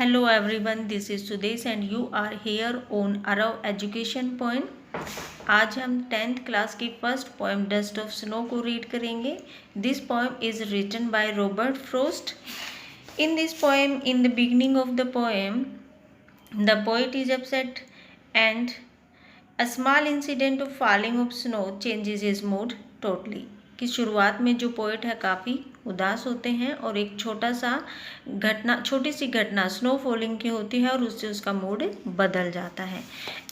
Hello everyone, this is Sudesh and you are here on Arav Education Point. आज हम 10th class की first poem dust of snow को read करेंगे. This poem is written by Robert Frost. In this poem, in the beginning of the poem, the poet is upset and a small incident of falling of snow changes his mood totally. कि शुरुआत में जो poet है काफ़ी उदास होते हैं और एक छोटी सी घटना स्नो फॉलिंग की होती है और उससे उसका मूड बदल जाता है.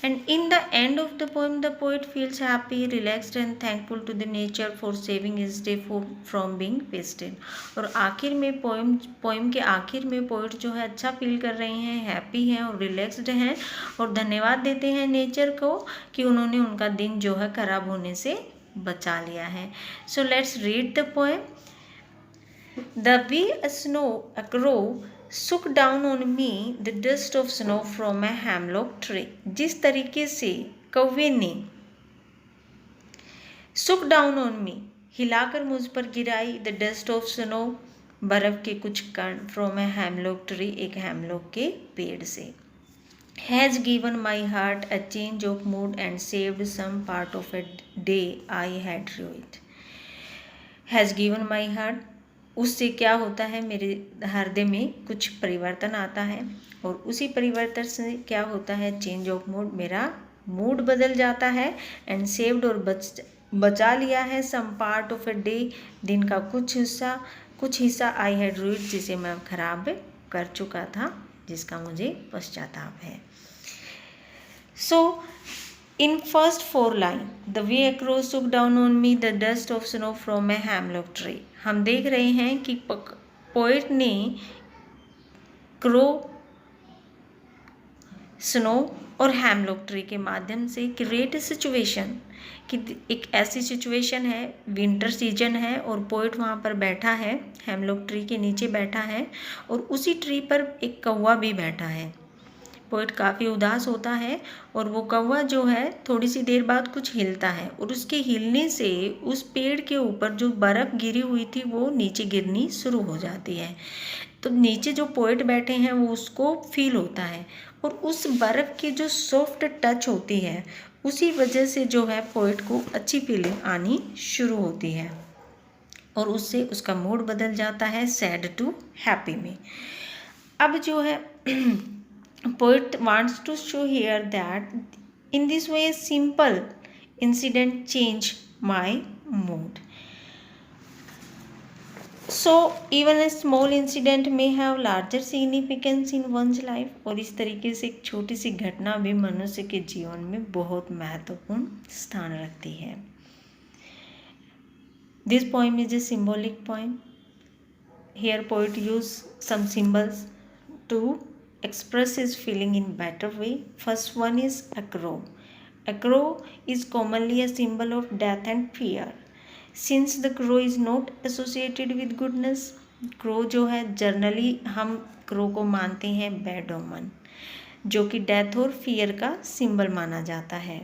And in the end of the poem the poet feels happy, relaxed and thankful to the nature for saving his day from being wasted. और आखिर में पोएम के आखिर में पोएट जो है अच्छा फील कर रहे हैं, हैप्पी हैं और रिलैक्स्ड हैं और धन्यवाद देते हैं नेचर को कि उन्होंने उनका दिन जो है खराब होने से बचा लिया है. So let's read the poem. The way a crow shook down on me the dust of snow from a hemlock tree. जिस तरीके से कौवे ने shook down on me हिलाकर मुझ पर गिराई the dust of snow बर्फ के कुछ कण from a hemlock tree एक हेमलॉक के पेड़ से. Has given my heart a change of mood and saved some part of a day I had ruined. Has given my heart, उससे क्या होता है, मेरे हृदय में कुछ परिवर्तन आता है और उसी परिवर्तन से क्या होता है, चेंज ऑफ मूड, मेरा मूड बदल जाता है. एंड सेव्ड और बचा लिया है some part of a day, दिन का कुछ हिस्सा आई हैड रूइंड, जिसे मैं खराब कर चुका था, जिसका मुझे पश्चाताप है. So in first 4 line the way a crow shook down on me the dust of snow from a hemlock tree. हम देख रहे हैं कि पोएट ने क्रो, स्नो और हेमलॉक ट्री के माध्यम से क्रिएट सिचुएशन कि एक ऐसी सिचुएशन है, विंटर सीजन है और पोएट वहाँ पर बैठा है, हेमलॉक ट्री के नीचे बैठा है और उसी ट्री पर एक कौवा भी बैठा है. पोएट काफ़ी उदास होता है और वो कौवा जो है थोड़ी सी देर बाद कुछ हिलता है और उसके हिलने से उस पेड़ के ऊपर जो बर्फ़ गिरी हुई थी वो नीचे गिरनी शुरू हो जाती है. तो नीचे जो पोएट बैठे हैं वो उसको फील होता है और उस बर्फ़ की जो सॉफ्ट टच होती है उसी वजह से जो है पोएट को अच्छी फीलिंग आनी शुरू होती है और उससे उसका मूड बदल जाता है सैड टू हैप्पी में. अब जो है poet wants to show here that in this way a simple incident change my mood. So even a small incident may have larger significance in one's life. और इस तरीके से एक छोटी सी घटना भी मनुष्य के जीवन में बहुत महत्वपूर्ण स्थान रखती है. This poem is a symbolic poem. Here poet use some symbols to express his feeling in better way. First one is a crow. A crow is commonly a symbol of death and fear. Since the crow is not associated with goodness, crow जो है generally हम crow को मानते हैं bad ओमन, जो कि death और फियर का सिंबल माना जाता है.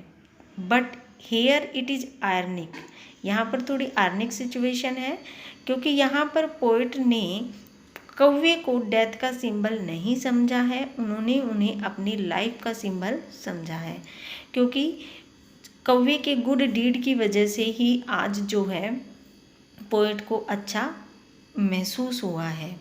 But here it is ironic. यहाँ पर थोड़ी आयरनिक सिचुएशन है क्योंकि यहाँ पर पोएट ने कौवे को डेथ का सिंबल नहीं समझा है, उन्होंने उन्हें अपनी लाइफ का सिंबल समझा है क्योंकि कौवे के गुड डीड की वजह से ही आज जो है पोएट को अच्छा महसूस हुआ है.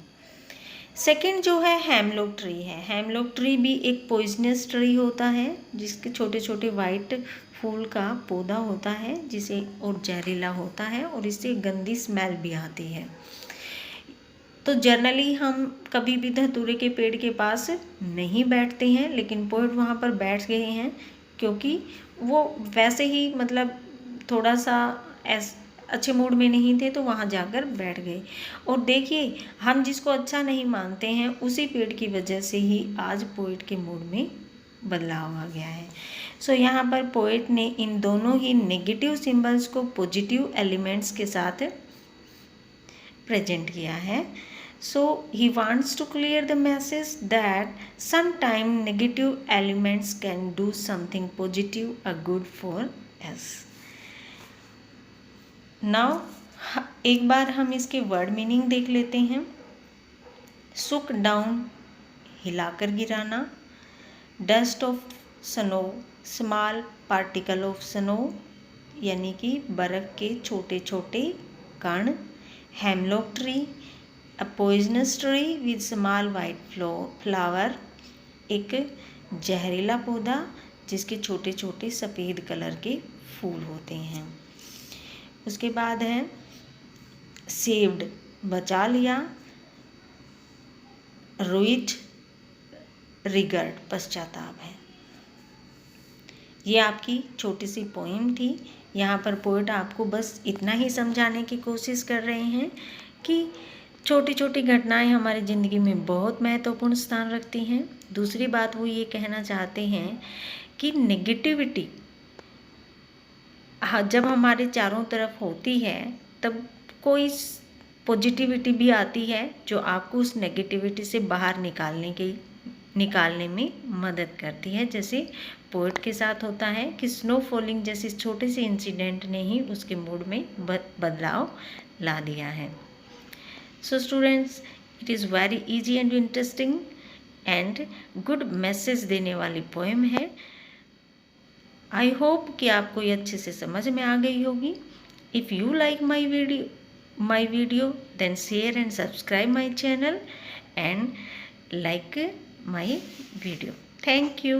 सेकंड जो है हेमलॉक ट्री है. हेमलॉक ट्री भी एक पॉइजनस ट्री होता है जिसके छोटे छोटे वाइट फूल का पौधा होता है जिसे और जहरीला होता है और इससे गंदी स्मेल भी आती है. तो जनरली हम कभी भी धतूरे के पेड़ के पास नहीं बैठते हैं, लेकिन पोएट वहाँ पर बैठ गए हैं क्योंकि वो वैसे ही मतलब थोड़ा सा अच्छे मूड में नहीं थे तो वहाँ जाकर बैठ गए. और देखिए हम जिसको अच्छा नहीं मानते हैं उसी पेड़ की वजह से ही आज पोएट के मूड में बदलाव आ गया है. सो यहाँ पर पोएट ने इन दोनों ही नेगेटिव सिंबल्स को पॉजिटिव एलिमेंट्स के साथ प्रेजेंट किया है. So he wants to clear the message that sometimes negative elements can do something positive or good for us. Now एक बार हम इसके वर्ड मीनिंग देख लेते हैं. Shook down हिलाकर गिराना। Dust of snow, small particle of snow यानी कि बर्फ़ के छोटे छोटे कण। Hemlock tree, a poisonous tree with small white flower, एक जहरीला पौधा जिसके छोटे छोटे सफ़ेद कलर के फूल होते हैं। उसके बाद है सेव्ड, बचा लिया। रुइट, रिगर्ड, पश्चाताप है। ये आपकी छोटी सी पोइम थी। यहाँ पर पोएट आपको बस इतना ही समझाने की कोशिश कर रहे हैं कि छोटी छोटी घटनाएं हमारी ज़िंदगी में बहुत महत्वपूर्ण स्थान रखती हैं। दूसरी बात वो ये कहना चाहते हैं कि नेगेटिविटी जब हमारे चारों तरफ होती है तब कोई पॉजिटिविटी भी आती है जो आपको उस नेगेटिविटी से बाहर निकालने में मदद करती है। जैसे पोएट के साथ होता है कि स्नो फॉलिंग जैसे छोटे से इंसिडेंट ने ही उसके मूड में बदलाव ला दिया है। So students, it is very easy and interesting and good message देने वाली पोएम है। आई होप कि आपको ये अच्छे से समझ में आ गई होगी। If you like my video then share and subscribe my channel and like my video. Thank you.